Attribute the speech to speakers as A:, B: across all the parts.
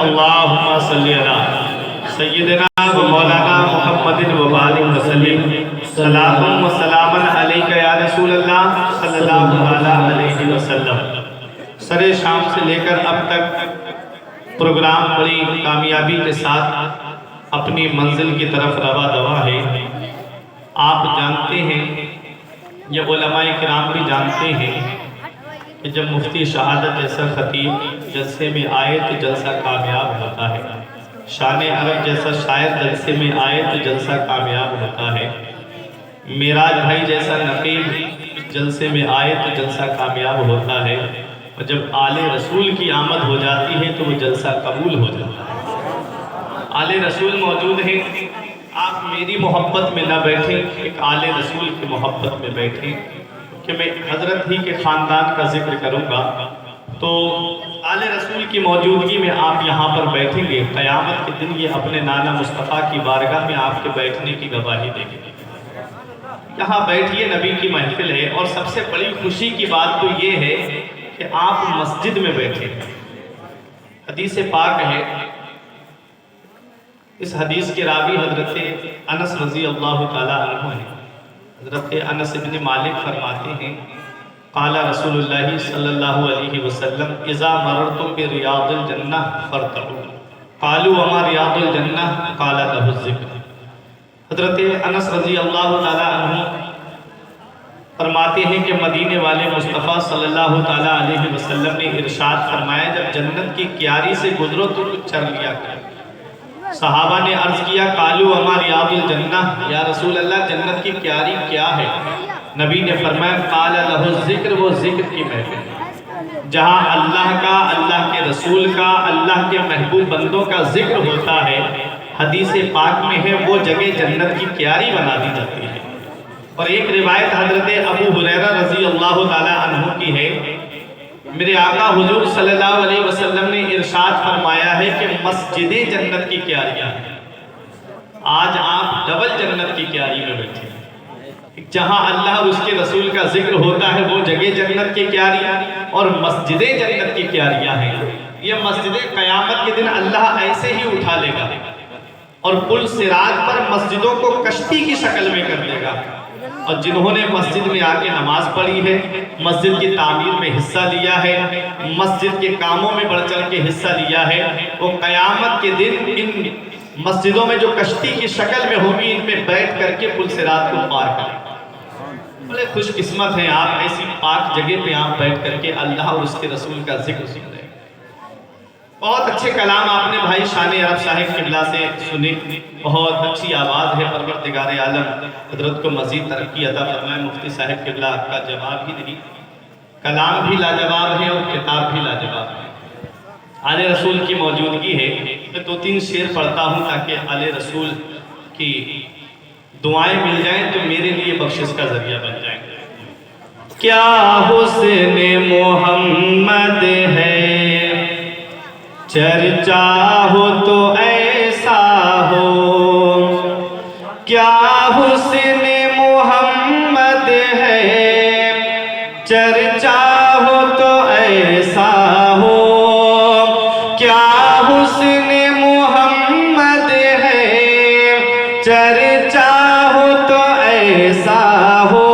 A: اللہم صلی علی سیدنا و مولانا محمد و بارک وسلم صلاۃ و سلام علیک یا رسول اللہ صلی اللہ علیہ وسلم۔ سر شام سے لے کر اب تک پروگرام بڑی کامیابی کے ساتھ اپنی منزل کی طرف رواں دواں ہے۔ آپ جانتے ہیں، یہ علماء کرام بھی جانتے ہیں کہ جب مفتی شہادت جیسا خطیب جلسے میں آئے تو جلسہ کامیاب ہوتا ہے، شان عرب جیسا شاعر جلسے میں آئے تو جلسہ کامیاب ہوتا ہے، معراج بھائی جیسا نقیب جلسے میں آئے تو جلسہ کامیاب ہوتا ہے، اور جب آل رسول کی آمد ہو جاتی ہے تو وہ جلسہ قبول ہو جاتا ہے۔ آل رسول موجود ہیں، آپ میری محبت میں نہ بیٹھیں، ایک آل رسول کی محبت میں بیٹھیں، کہ میں حضرت ہی کے خاندان کا ذکر کروں گا تو آل رسول کی موجودگی میں آپ یہاں پر بیٹھیں گے، قیامت کے دن یہ اپنے نانا مصطفیٰ کی بارگاہ میں آپ کے بیٹھنے کی گواہی دیں گے۔ یہاں بیٹھیے، نبی کی محفل ہے، اور سب سے بڑی خوشی کی بات تو یہ ہے کہ آپ مسجد میں بیٹھے۔ حدیث پاک ہے، اس حدیث کے راوی حضرت انس رضی اللہ تعالیٰ عنہ ہیں۔ حضرت انس بن مالک فرماتے ہیں، قال رسول اللہ صلی اللہ علیہ وسلم اذا مررتم بریاض الجنہ فارتعوا قالوا وما ریاض الجنہ قال له الذکر۔ حضرت انس رضی اللہ تعالیٰ عنہ فرماتے ہیں کہ مدینے والے مصطفیٰ صلی اللہ تعالیٰ علیہ وسلم نے ارشاد فرمایا، جب جنت کی کیاری سے گزرو تو کچھ چر لیا کرو۔ صحابہ نے عرض کیا، قالوا وما ریاض الجنہ، یا رسول اللہ جنت کی کیاری کیا ہے؟ نبی نے فرمایا، قال له الذکر، وہ ذکر کی محفل، جہاں اللہ کا، اللہ کے رسول کا، اللہ کے محبوب بندوں کا ذکر ہوتا ہے، حدیث پاک میں ہے وہ جگہ جنت کی کیاری بنا دی جاتی ہے۔ اور ایک روایت حضرت ابو ہریرہ رضی اللہ تعالیٰ عنہ کی ہے، میرے آقا حضور صلی اللہ علیہ وسلم نے ارشاد فرمایا ہے کہ مسجد جنت کی کیاریاں ہیں۔ آج آپ ڈبل جنت کی کیاری میں بیٹھے ہیں، جہاں اللہ اور اس کے رسول کا ذکر ہوتا ہے وہ جگہ جنت کی کیاریاں، اور مسجد جنت کی کیاریاں ہیں۔ یہ مسجد قیامت کے دن اللہ ایسے ہی اٹھا لے گا اور پل صراط پر مسجدوں کو کشتی کی شکل میں کر دے گا، اور جنہوں نے مسجد میں آ کے نماز پڑھی ہے، مسجد کی تعمیر میں حصہ لیا ہے، مسجد کے کاموں میں بڑھ چڑھ کے حصہ لیا ہے، وہ قیامت کے دن ان مسجدوں میں جو کشتی کی شکل میں ہوگی، ان میں بیٹھ کر کے پل صراط کو پار کریں۔ بڑے خوش قسمت ہیں آپ، ایسی پاک جگہ پہ آپ بیٹھ کر کے اللہ اور اس کے رسول کا ذکر سن رہے ہیں۔ بہت اچھے کلام آپ نے بھائی شان عرب صاحب قبلہ سے سنے، بہت اچھی آواز ہے، پروردگار عالم حضرت کو مزید ترقی عطا فرمائے۔ مفتی صاحب قبلہ آپ کا جواب ہی نہیں، کلام بھی لاجواب ہے اور کتاب بھی لاجواب ہے۔ آل رسول کی موجودگی ہے، میں 2-3 شعر پڑھتا ہوں تاکہ آل رسول کی دعائیں مل جائیں تو میرے لیے بخشش کا ذریعہ بن جائیں۔ کیا حسن محمد ہے، چرچا ہو تو ایسا ہو، کیا حسن محمد ہے، چرچا ہو تو ایسا ہو، کیا حسن محمد ہے، چرچا ہو تو ایسا ہو،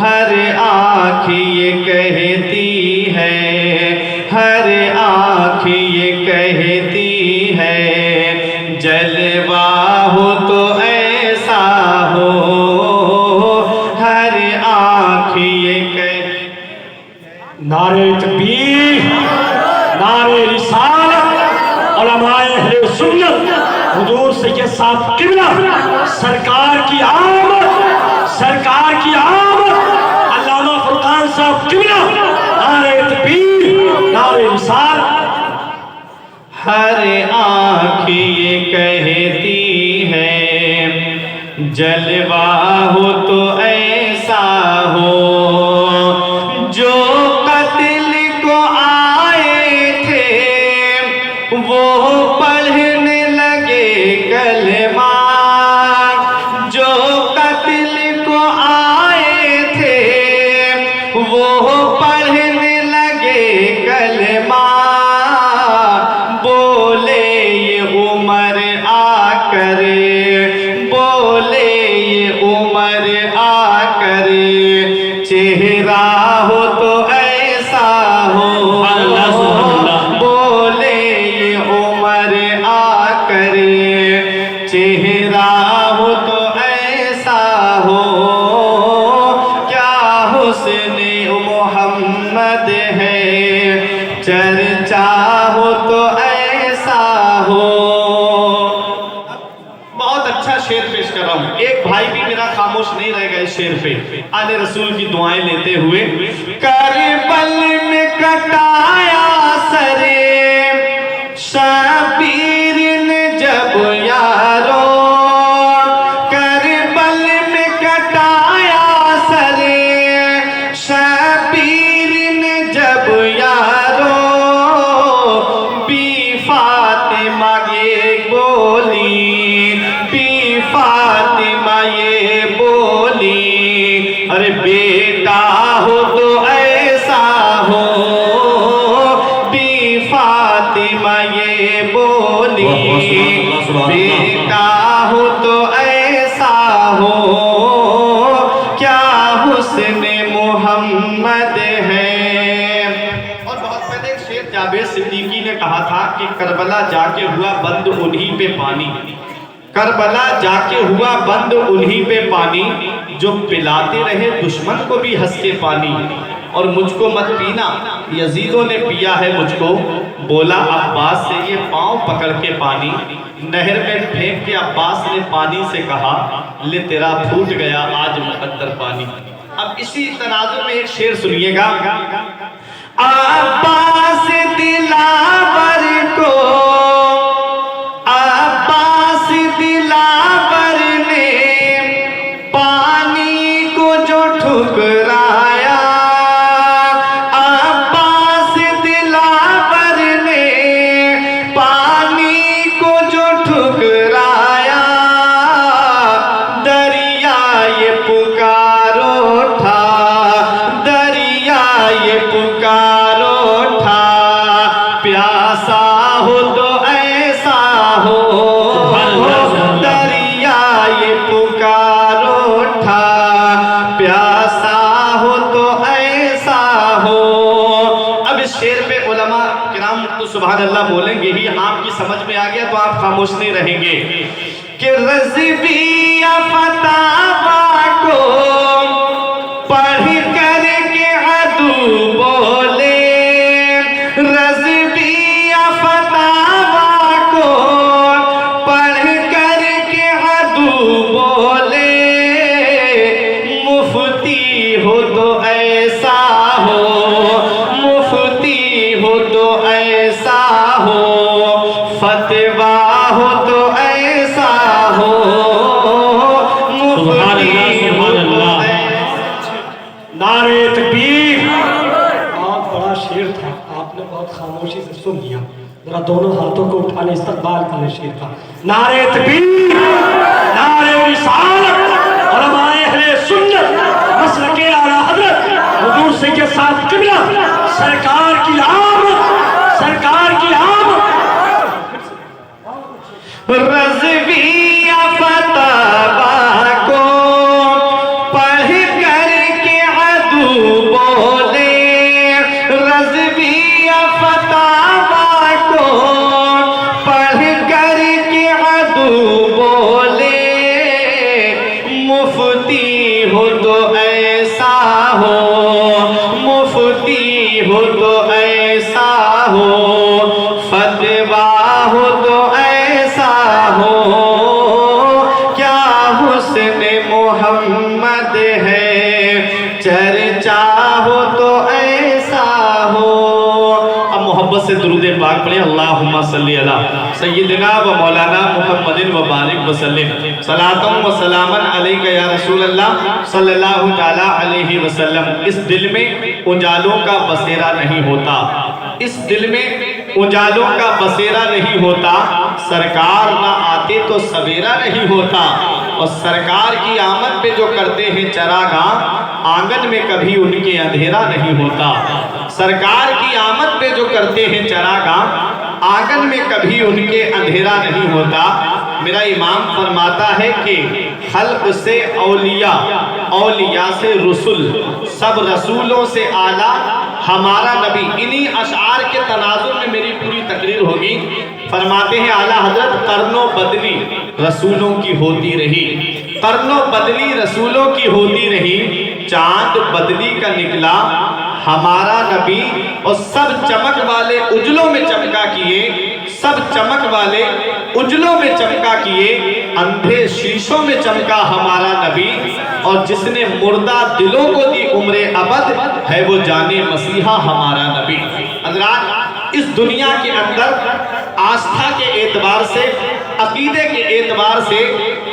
A: ہر آنکھ یہ کہتی ہے، ہر آنکھ یہ کہتی ہے، جلوہ ہو تو ایسا ہو، ہر آنکھ یہ کہتی۔
B: نعرہ تکبیر، نعرہ رسالت، علماء اہل سنت، حضور سید صاحب قبلہ سرکار کی آمد، سرکار کی آمد، علامہ فرقان صاحب قبلہ، نعرہ تکبیر، نعرہ رسالت۔
A: ہر آنکھ یہ کہتی ہے، جلوہ ہو تو ایسا ہو، جو قتل کو آئے تھے وہ پڑھنے لگے کلمہ، جو قتل کو آئے تھے وہ پڑھنے لگے کلمہ، خاموش نہیں رہ گئے شیر پہ آل رسول کی دعائیں لیتے ہوئے کربل میں کٹایا سرے شبیر نے جب یارو کربل میں کٹایا سرے شبیر نے جب یارو بی فاطمہ یہ بولی بی فاطمہ یہ بولی ارے بیٹا ہو تو ایسا ہو بی فاطمہ یہ بولی بیٹا ہو تو ایسا ہو کیا حسن محمد ہے۔ اور بہت پہلے ایک شعر جابر صدیقی نے کہا تھا کہ کربلا جا کے ہوا بند انہی پہ پانی، کربلا جا کے ہوا بند انہی پہ پانی جو پلاتے رہے دشمن کو بھی ہنس کے پانی، اور مجھ کو مت پینا یزیدوں نے پیا ہے مجھ کو، بولا عباس سے یہ پاؤں پکڑ کے پانی، نہر میں پھینک کے عباس نے پانی سے کہا لے تیرا پھوٹ گیا آج مقدر پانی۔ اب اسی تناظر میں ایک شعر سنیے گا عباس دلاور کو عباس دلاور نے پانی کو جو ٹھکرایا عباس دلاور نے پانی کو جو ٹھکرایا دریا یہ پکارو اٹھا دریا یہ پکارو اٹھا پیاسا ہو تو ایسا ہو دریا یہ پکارو اٹھا پیاسا ہو تو ایسا ہو۔ اب اس شعر پہ علماء کرام تو سبحان اللہ بولیں گے ہی، آپ کی سمجھ میں آ گیا تو آپ خاموش نہیں رہیں گے کہ رضوی فتاوا کو پڑھ کر کے عدو بولے رضوی فتاوا کو پڑھ کر کے عدو بولے مفتی ہو تو ایسا ہو مفتی ہو تو ایسا ہو فتوا ہو تو ایسا ہو مفتی ہو تو
B: نعرہ تکبیر۔ بہت بڑا شعر تھا، آپ نے بہت خاموشی سے سن لیا، ذرا دونوں ہاتھوں کو اٹھا لے استقبال کریں شعر کا۔ نعرہ تکبیر، نعرہ رسالت، علماء اہل سنت مسلک اعلیٰ حضرت حضور سید صاحب قبلہ سرکار کی آمد، سرکار کی آمد۔
A: رضوی فتاوا کو پڑھ کر کے عدو بولے رضوی فتاوا کو پڑھ کر کے عدو بولے مفتی ہو تو ایسا ہو مفتی ہو تو ایسا ہو فتوا ہو تو ایسا ہو کیا حسن محمد ہے چرچا ہو تو ایسا ہو۔ اب محبت سے درود پاک پڑھیں اللہم صلی علی سیدنا و مولانا محمد و بارک وسلم صلاۃ و سلاما علیک یا رسول اللہ صلی اللہ تعالی علیہ وسلم۔ اس دل میں اجالوں کا بسیرا نہیں ہوتا، اس دل میں اجالوں کا بسیرا نہیں ہوتا، سرکار نہ آتے تو سویرا نہیں ہوتا، اور سرکار کی آمد پہ جو کرتے ہیں چراغاں آنگن میں کبھی ان کے اندھیرا نہیں ہوتا، سرکار کی آمد پہ جو کرتے ہیں چراغاں آنگن میں کبھی ان کے اندھیرا نہیں ہوتا۔ میرا امام فرماتا ہے کہ خلق سے اولیاء، اولیاء سے رسول، سب رسولوں سے اعلیٰ ہمارا نبی۔ انہی اشعار کے تناظر میں میری پوری تقریر ہوگی۔ فرماتے ہیں اعلیٰ حضرت قرن و بدلی رسولوں کی ہوتی رہی، قرن و بدلی رسولوں کی ہوتی رہی، چاند بدلی کا نکلا ہمارا نبی، اور سب چمک والے اجلوں میں چمکا کیے، سب چمک والے اجلوں میں چمکا کیے، اندھے شیشوں میں چمکا ہمارا نبی، اور جس نے مردہ دلوں کو دی عمر ابد ہے وہ جانے مسیحا ہمارا نبی۔ حضرات اس دنیا کے اندر آستھا کے اعتبار سے، عقیدے کے اعتبار سے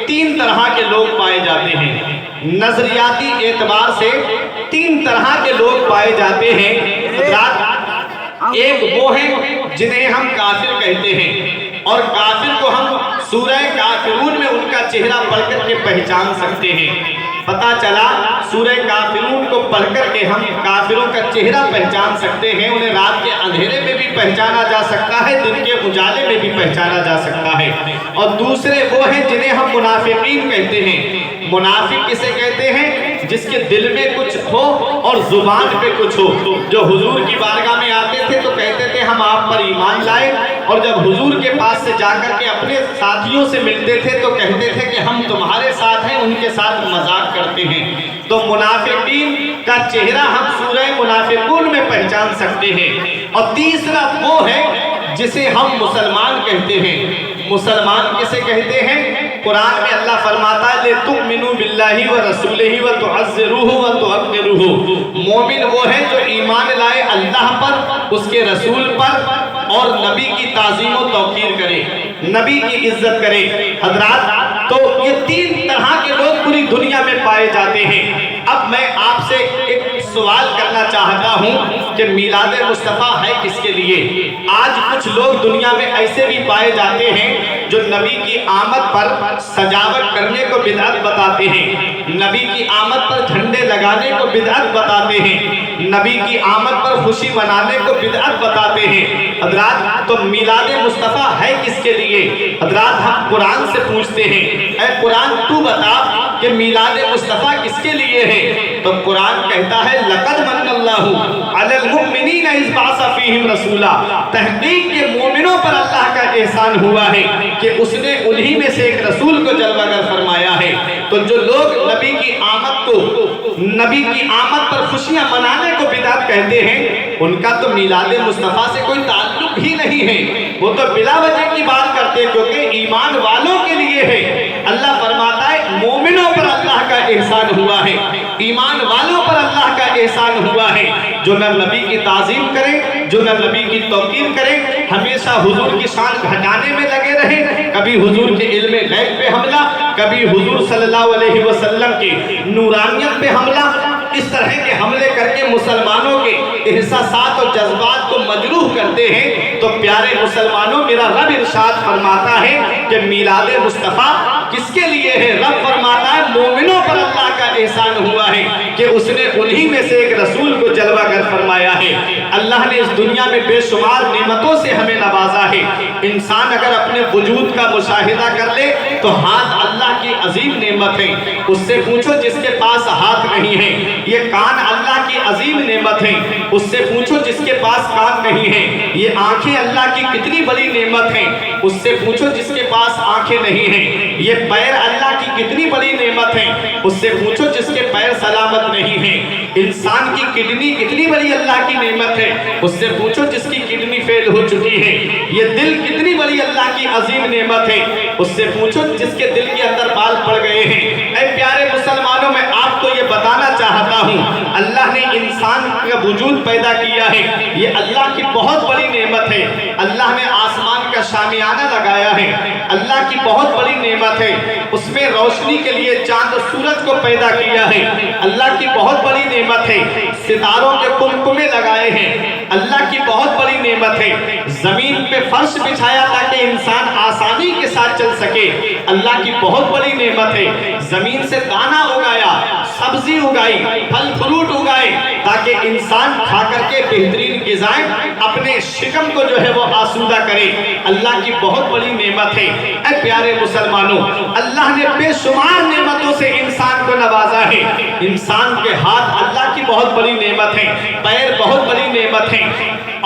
A: تین طرح کے لوگ پائے جاتے ہیں، نظریاتی اعتبار سے تین طرح کے لوگ پائے جاتے ہیں۔ حضرات ایک وہ ہیں جنہیں ہم کافر کہتے ہیں، اور کافر کو ہم سورہ کافرون میں ان کا چہرہ پڑھ کر کے پہچان سکتے ہیں۔ پتہ چلا سورہ کافرون کو پڑھ کر کے ہم کافروں کا چہرہ پہچان سکتے ہیں، انہیں رات کے اندھیرے میں بھی پہچانا جا سکتا ہے، دن کے اجالے میں بھی پہچانا جا سکتا ہے۔ اور دوسرے وہ ہیں جنہیں ہم منافقین کہتے ہیں۔ منافق کسے کہتے ہیں؟ جس کے دل میں کچھ ہو اور زبان پہ کچھ ہو، جو حضور کی بارگاہ میں آتے تھے تو کہتے تھے ہم آپ پر ایمان لائے، اور جب حضور کے پاس سے جا کر کے اپنے ساتھیوں سے ملتے تھے تو کہتے تھے کہ ہم تمہارے ساتھ ہیں، ان کے ساتھ مذاق کرتے ہیں۔ تو منافقین کا چہرہ ہم سورہ منافقون میں پہچان سکتے ہیں۔ اور تیسرا وہ ہے جسے ہم مسلمان کہتے ہیں۔ مسلمان کسے کہتے ہیں؟ قرآن میں اللہ فرماتا ہے لِتُؤْمِنُوا بِاللَّهِ وَرَسُولِهِ وَتُعَزِّرُوهُ وَتُوَقِّرُوهُ۔ مومن وہ ہے جو ایمان لائے اللہ پر، اس کے رسول پر، اور نبی کی تعظیم و توقیر کرے، نبی کی عزت کرے۔ حضرات تو یہ تین طرح کے لوگ پوری دنیا میں پائے جاتے ہیں۔ اب میں آپ سے ایک سوال کرنا چاہتا ہوں کہ میلاد مصطفیٰ ہے کس کے لیے؟ آج کچھ لوگ دنیا میں ایسے بھی پائے جاتے ہیں جو نبی کی آمد پر سجاوٹ کرنے کو بدعت بتاتے ہیں، نبی کی آمد پر جھنڈے لگانے کو بدعت بتاتے ہیں، نبی کی آمد پر خوشی منانے کو بدعت بتاتے ہیں۔ حضرات تو میلاد مصطفیٰ ہے کس کے لیے؟ حضرات ہم قرآن سے پوچھتے ہیں اے قرآن تو بتا کہ میلاد مصطفیٰ کس کے لیے ہے؟ تو قرآن کہتا ہے لَقَدْ مَنَّ اللَّهُ عَلَى الْمُؤْمِنِينَ إِذْ بَعَثَ فِيهِمْ رَسُولًا۔ تحقیق کے مومنوں پر اللہ کا احسان ہوا ہے کہ اس نے انہی میں سے ایک رسول کو جلوہ گر فرمایا ہے۔ تو جو لوگ نبی کی آمد پر خوشیاں منانے کو بدعت کہتے ہیں، ان کا تو میلاد مصطفیٰ سے کوئی تعلق ہی نہیں ہے، وہ تو بلا وجہ کی بات کرتے ہیں، کیونکہ ایمان والوں کے لیے ہے۔ اللہ فرماتا ہے مومنوں پر اللہ کا احسان ہوا ہے، ایمان والوں پر اللہ کا احسان ہوا ہے، جو نہ نبی کی تعظیم کرے، جو نہ نبی کی توقیر کرے، ہمیشہ حضور کی شان گھٹانے میں لگے رہے، کبھی حضور کے علم غیب پہ حملہ، کبھی حضور صلی اللہ علیہ وسلم کی نورانیت پہ حملہ، اس طرح کے حملے کر کے مسلمانوں کے احساسات اور جذبات کو مجروح کرتے ہیں۔ تو پیارے مسلمانوں، میرا رب ارشاد فرماتا ہے کہ میلاد مصطفیٰ کس کے لیے ہے؟ رب فرماتا ہے مومنوں پر اللہ کا احسان ہوا ہے کہ اس نے انہی میں سے ایک رسول کو جلوہ گر فرمایا ہے۔ اللہ نے اس دنیا میں بے شمار نعمتوں سے ہمیں نوازا ہے۔ انسان اگر اپنے وجود کا مشاہدہ کر لے تو ہاتھ اللہ کی عظیم نعمت ہے، اس سے پوچھو جس کے پاس ہاتھ نہیں ہے۔ یہ کان اللہ کی عظیم نعمت ہے، اس سے پوچھو جس کے پاس کان نہیں ہے۔ یہ آنکھیں اللہ کی کتنی بڑی نعمت ہیں، اس سے پوچھو جس کے پاس آنکھیں نہیں ہیں۔ یہ پیر اللہ کی کتنی بڑی نعمت ہے، اس سے پوچھو جس کے پیر سلامت نہیں ہیں۔ انسان کی کڈنی کتنی بڑی اللہ کی نعمت ہے، اس سے پوچھو جس کی کڈنی فیل ہو چکی ہے۔ یہ دل کتنی بڑی اللہ کی عظیم نعمت ہے، اس سے پوچھو جس کے دل کے اندر بال پڑ گئے ہیں۔ اے پیارے مسلمانوں، میں آپ کو یہ بتانا چاہتا ہوں اللہ نے انسان کا وجود پیدا کیا ہے، یہ اللہ کی بہت بڑی نعمت ہے۔ اللہ نے آسمان کا شامیانہ لگایا ہے، اللہ کی بہت بڑی نعمت ہے۔ اس میں روشنی کے لیے چاند و سورج کو پیدا کیا ہے، اللہ کی بہت بڑی نعمت ہے۔ ستاروں کے کمکمے لگائے ہیں، اللہ کی بہت بڑی نعمت ہے۔ زمین پہ فرش بچھایا تاکہ انسان آسانی کے ساتھ چل سکے، اللہ کی بہت بڑی نعمت ہے۔ زمین سے دانہ اگایا، سبزی اگائی، پھل فروٹ اگائے تاکہ انسان کھا کر کے بہترین غذائیں اپنے شکم کو جو ہے وہ آسودہ کرے، اللہ کی بہت بڑی نعمت ہے۔ اے پیارے مسلمانوں، اللہ نے بے شمار نعمتوں سے انسان کو نوازا ہے۔ انسان کے ہاتھ اللہ کی بہت بڑی نعمت ہے، پیر بہت بڑی نعمت ہے،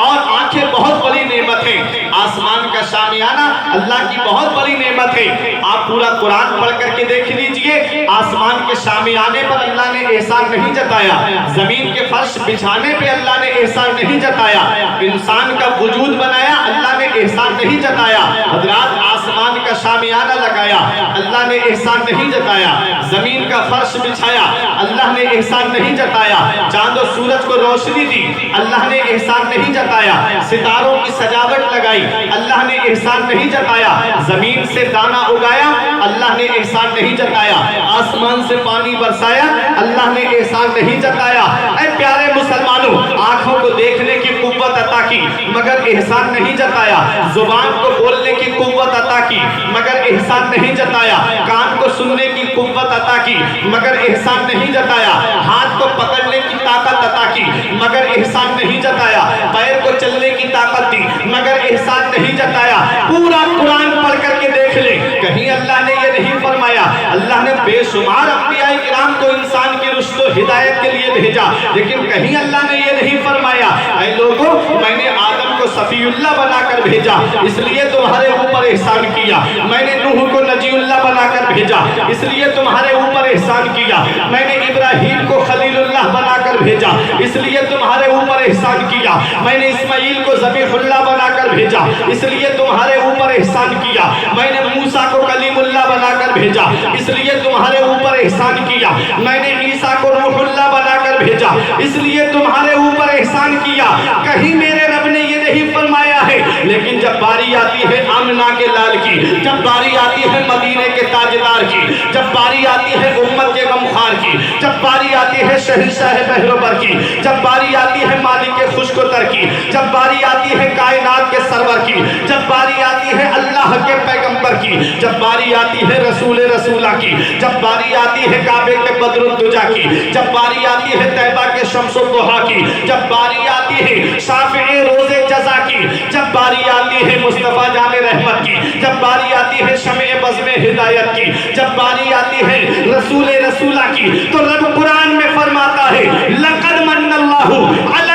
A: اور آنکھیں بہت بڑی نعمت ہے۔ آسمان کا شامیانہ اللہ کی بہت بڑی نعمت ہے۔ آپ پورا قرآن پڑھ کر کے دیکھ لیجئے، آسمان کے شامیانے پر اللہ نے احسان نہیں جتایا، زمین کے فرش بچھانے پہ اللہ نے احسان نہیں جتایا، انسان کا وجود بنایا اللہ نے احسان نہیں جتایا، حضرات آسمان کا شامیانہ لگایا اللہ نے احسان نہیں جتایا، زمین کا فرش بچھایا، اللہ نے احسان نہیں جتایا، چاند و سورج کو روشنی دی، اللہ نے احسان نہیں جتایا، ستاروں کی سجاوٹ لگائی، اللہ نے احسان نہیں جتایا، زمین سے دانہ اگایا، اللہ نے احسان نہیں جتایا، آسمان سے پانی برسایا، اللہ نے احسان نہیں جتایا۔ اے پیارے مسلمانوں، آنکھوں کو دیکھنے کی قوت عطا کی مگر احسان نہیں جتایا، زبان کو بولنے کی قوت عطا کی مگر احسان نہیں جتایا، کان کو سننے کی قوت عطا کی مگر احسان نہیں جتایا، ہاتھ کو پکڑنے کی طاقت عطا کی مگر احسان نہیں جتایا، پیر کو چلنے کی طاقت دی مگر احسان نہیں جتایا۔ پورا قرآن پڑھ کر کے دیکھ لیں، کہیں اللہ نے یہ نہیں فرمایا، اللہ نے بے شمار انبیاء کرام کو انسان کی رشد و ہدایت کے لیے بھیجا، لیکن کہیں اللہ نے یہ نہیں فرمایا اے لوگوں میں نے آدم کو صفی اللہ بنا کر بھیجا اس لیے تمہارے اوپر احسان کیا، میں نے نوح کو نجی اللہ بنا کر بھیجا اس لیے تمہارے اوپر احسان کیا، میں نے ابراہیم کو خلیل اللہ بنا کر بھیجا اس لیے تمہارے اوپر احسان کیا، میں نے اسماعیل کو ذبیح اللہ بنا کر بھیجا اس لیے تمہارے اوپر احسان کیا، میں نے موسیٰ کو کلیم اللہ بنا کر بھیجا اس لیے تمہارے اوپر احسان کیا، میں نے عیسیٰ کو روح اللہ بنا کر بھیجا اس لیے تمہارے اوپر احسان کیا۔ کہیں میرے رب نے یہ نہیں فرمایا ہے، لیکن جب باری آتی ہے آمنہ کے لال کی، جب باری آتی ہے مدینے کے تاجدار کی، جب باری آتی ہے امت کے غمخوار کی، جب باری آتی ہے شہنشاہ بحر کی، جب باری آتی ہے مالک خشک و تر کی، جب باری آتی ہے کائنات کے سرور کی، جب باری آتی ہے اللہ کے پیغمبر کی، جب باری آتی ہے رسول رسولہ کی، جب باری آتی ہے کعبے کے بدر الدجا کی، جب باری آتی ہے طیبہ کے شمس و ضحیٰ کی، جب باری آتی ہے شافع روز جزا کی، جب باری آتی ہے مصطفیٰ جان رحمت کی، جب باری آتی ہے شمع بزم ہدایت کی، جب باری آتی ہے رسول رسولہ کی، تو رب قرآن میں فرماتا ہے لَقَدْ مَنَّ اللَّهُ عَلَى